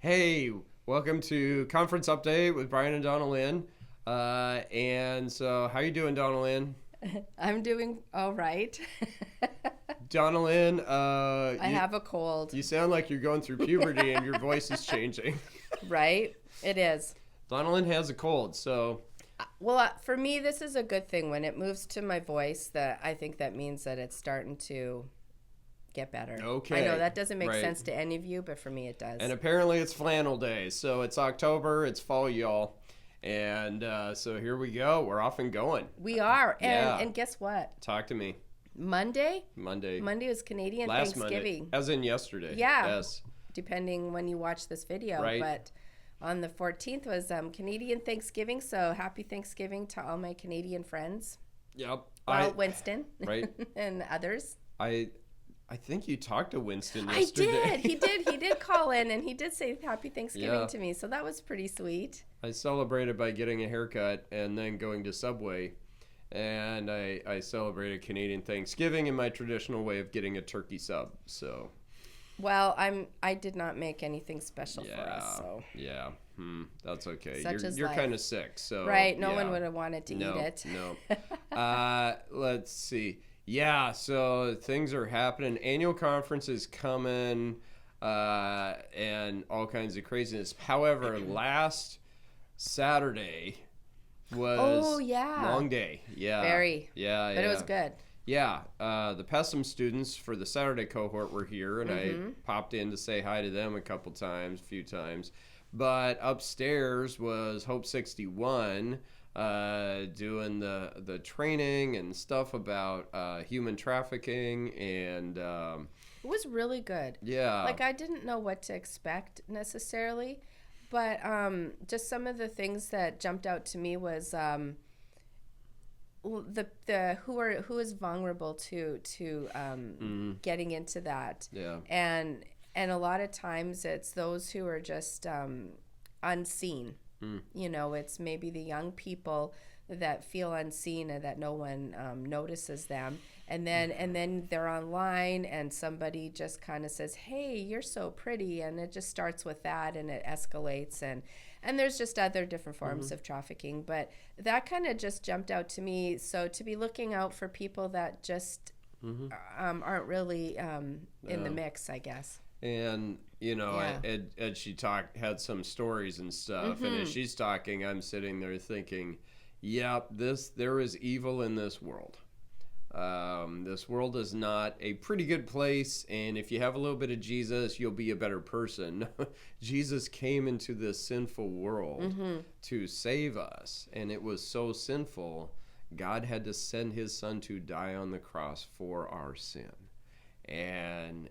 Hey, welcome to Conference Update with Brian and Donalyn. And so, how you doing, Donalyn? I'm doing all right. Donalyn, I have a cold, you sound like you're going through puberty and your voice is changing. right? It is. Donalyn has a cold, so Well, for me, this is a good thing. When it moves to my voice, that I think that means that it's starting to get better. I know okay, that doesn't make right. sense to any of you, but for me, it And does. apparently it's flannel day, so it's October, it's fall, y'all. And so here we go. We're off and going. We are, and Yeah, guess what? talk to me. Monday, Monday, Monday was Canadian last Monday, Thanksgiving. as in yesterday. Yeah, Yes, depending when you watch this video, right. but on the 14th was Canadian Thanksgiving. So happy Thanksgiving to all my Canadian friends. Yep. Well, Winston Right. and others. I I think you talked to Winston I did. yesterday. He did call in and he did say happy Thanksgiving Yeah. to me. So that was pretty sweet. I celebrated by getting a haircut and then going to Subway. And I celebrated Canadian Thanksgiving in my traditional way of getting a turkey sub. So, Well, I did not make anything special for us. yeah. So Yeah. That's okay. such You're is you're life. kind of sick. So, Right. No one yeah. would have wanted to No, eat it. no. Let's see. Yeah, so things are happening. Annual conference is coming, and all kinds of craziness. However, last Saturday Oh was yeah. long day. Yeah, Very. yeah, But it yeah. was good. Yeah, the Pessum students for the Saturday cohort were here, and I popped in to say hi to them a few times. But upstairs was Hope 61 doing the training and stuff about human trafficking and It was really good. yeah. Like I didn't know what to expect necessarily, but just some of the things that jumped out to me was the who is vulnerable to getting into that, Yeah. and a lot of times it's those who are just unseen. You know, it's maybe the young people that feel unseen and that no one notices them, and then they're online and somebody just kind of says, hey, you're so pretty, and it just starts with that and it escalates, and there's just other different forms of trafficking, but that kind of just jumped out to me. So to be looking out for people that just aren't really in the mix, I guess. And you know, Yeah. as she had some stories and stuff, and as she's talking, I'm sitting there thinking, "Yep, there is evil in this world. This world is not a pretty good place, and if you have a little bit of Jesus, you'll be a better person." Jesus came into this sinful world to save us, and it was so sinful, God had to send His Son to die on the cross for our sin. And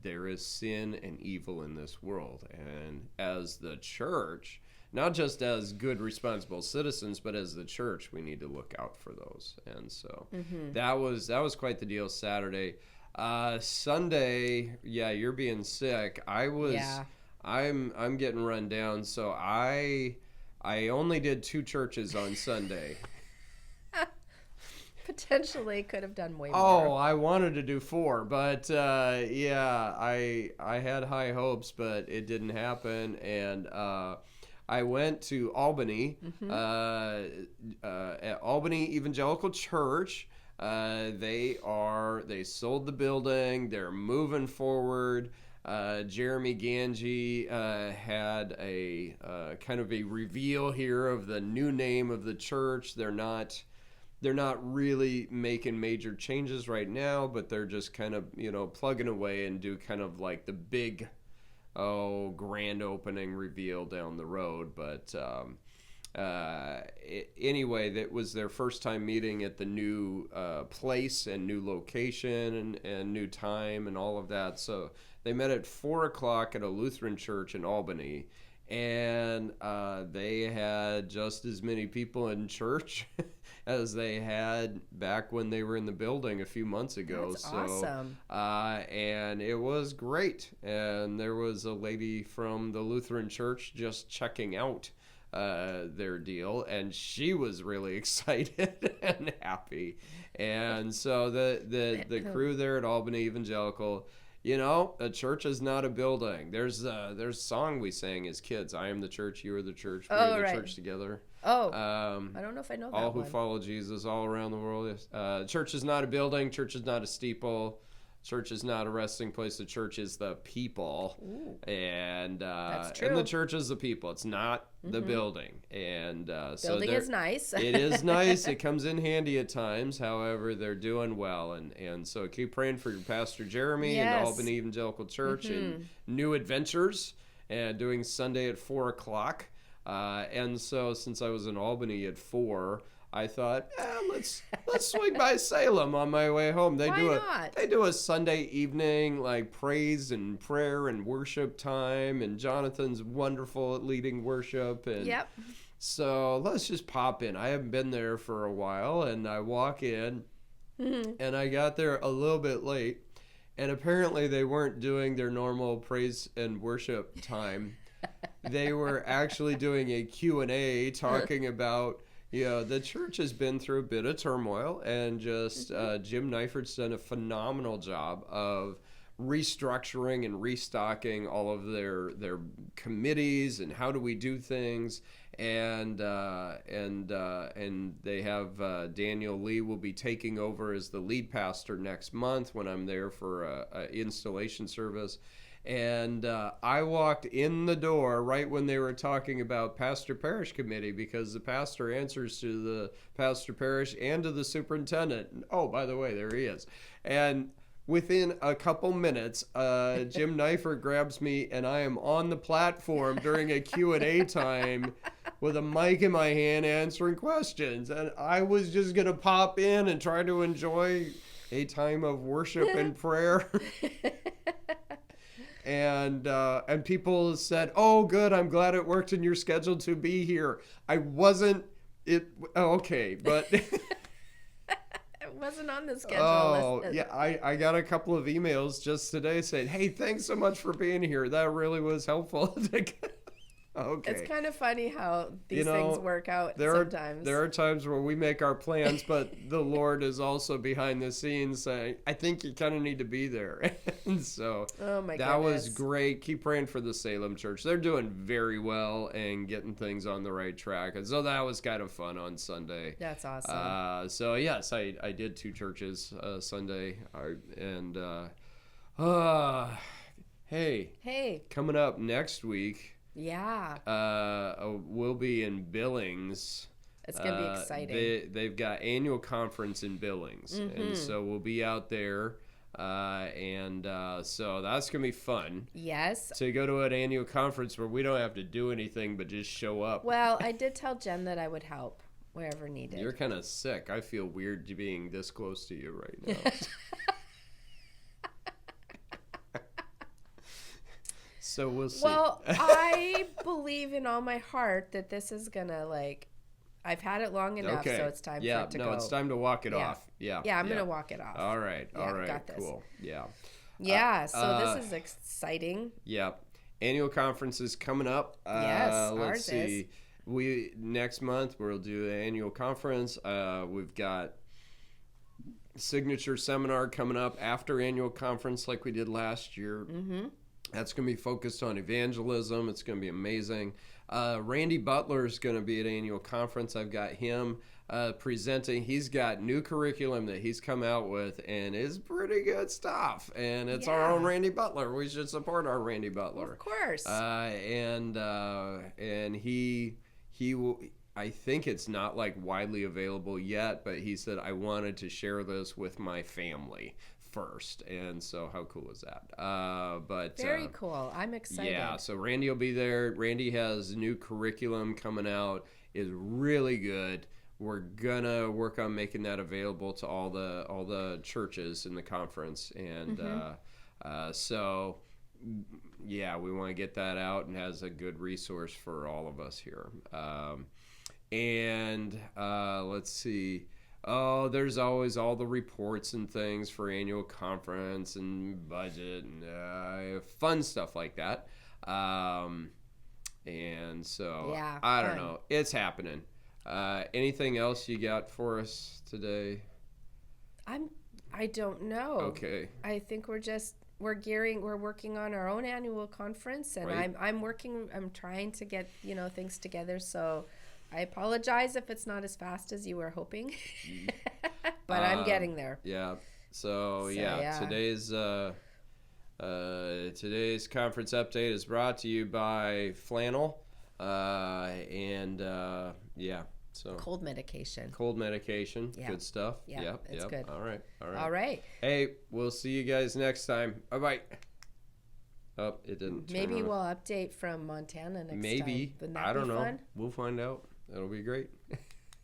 there is sin and evil in this world, and as the church, not just as good responsible citizens, but as the church, we need to look out for those. And so that was quite the deal Saturday. Sunday, yeah, you're being sick. Yeah. I'm getting run down, so I only did two churches on Sunday. Potentially could have done way Oh, more. I wanted to do four, but yeah, I had high hopes, but it didn't happen, and I went to Albany, at Albany Evangelical Church. They sold the building. They're moving forward. Jeremy Ganji had a kind of a reveal here of the new name of the church. They're not really making major changes right now, but they're just kind of, plugging away and do kind of like the big, grand opening reveal down the road. But anyway, that was their first time meeting at the new place and new location and new time and all of that. So they met at 4 o'clock at a Lutheran church in Albany. And they had just as many people in church as they had back when they were in the building a few months ago. That's awesome. And it was great. And there was a lady from the Lutheran church just checking out their deal, and she was really excited and happy. And so the crew there at Albany Evangelical, a church is not a building. There's a song we sang as kids. I am the church, you are the church, we are the church together. Oh, I don't know if I know that all who one. follow Jesus all around the world. Church is not a building. Church is not a steeple. Church is not a resting place. The church is the people. Ooh, And that's true. and the church is the people. It's not the building. And Building is nice. It is nice. It comes in handy at times. However, they're doing well. And so keep praying for your Pastor Jeremy and the Albany Evangelical Church and new adventures and doing Sunday at 4 o'clock. And so since I was in Albany at 4, I thought, let's swing by Salem on my way home. They do a Sunday evening like praise and prayer and worship time, and Jonathan's wonderful at leading worship. And so let's just pop in. I haven't been there for a while, and I walk in, and I got there a little bit late, and apparently they weren't doing their normal praise and worship time. They were actually doing a Q&A talking about, the church has been through a bit of turmoil, and just Jim Neifert's done a phenomenal job of restructuring and restocking all of their committees and how do we do things, and they have Daniel Lee will be taking over as the lead pastor next month when I'm there for a installation service. And I walked in the door right when they were talking about pastor parish committee, because the pastor answers to the pastor parish and to the superintendent. Oh, by the way, there he is. And within a couple minutes, Jim Neifert grabs me, and I am on the platform during a Q&A time with a mic in my hand answering questions. And I was just going to pop in and try to enjoy a time of worship and prayer. And people said, "Oh, good, I'm glad it worked in your schedule to be here." I wasn't. Okay, but it wasn't on the schedule. Oh, yeah, I got a couple of emails just today saying, "Hey, thanks so much for being here. That really was helpful." Okay. It's kind of funny how these things work out sometimes. There are times where we make our plans, but the Lord is also behind the scenes saying, I think you kind of need to be there. And so that was great. Keep praying for the Salem Church. They're doing very well and getting things on the right track. And so that was kind of fun on Sunday. That's awesome. So, yes, I did 2 churches Sunday. Hey, coming up next week. Yeah. We'll be in Billings. It's going to be exciting. They've got annual conference in Billings. And so we'll be out there. So that's going to be fun. Yes. To go to an annual conference where we don't have to do anything but just show up. Well, I did tell Jen that I would help wherever needed. You're kind of sick. I feel weird being this close to you right now. So we'll see. Well, I believe in all my heart that this is going to, I've had it long enough, so it's time for it to go. Yeah, it's time to walk it off. Yeah, I'm going to walk it off. All right, got this. Cool. Yeah. Yeah, so this is exciting. Yeah. Annual conference is coming up. Yes, let's see. Next month, we'll do the annual conference. We've got signature seminar coming up after annual conference like we did last year. Mm-hmm. That's going to be focused on evangelism. It's going to be amazing. Randy Butler is going to be at annual conference. I've got him presenting. He's got new curriculum that he's come out with, and it's pretty good stuff. And it's our own Randy Butler. We should support our Randy Butler. Of course. And he will. I think it's not widely available yet, but he said, I wanted to share this with my family first. And so how cool is that? Very cool. I'm excited. Yeah, so Randy will be there. Randy has new curriculum coming out. Is really good. We're gonna work on making that available to all the churches in the conference. And so yeah, we want to get that out and has a good resource for all of us here. Let's see. Oh, there's always all the reports and things for annual conference and budget and fun stuff like that. And so, I don't know. It's happening. Anything else you got for us today? I don't know. Okay. I think we're just we're working on our own annual conference, and Right. I'm trying to get, things together, so I apologize if it's not as fast as you were hoping. But I'm getting there. Yeah. So yeah. Today's conference update is brought to you by Flannel, so Cold medication. cold medication, Yeah. good stuff. Yeah, Yep, it's yep. good. All right. Hey, we'll see you guys next time. Bye bye. Oh, it didn't. Maybe turn on. we'll update from Montana next time. Maybe. Wouldn't that I don't be know. fun? We'll find out. It'll be great.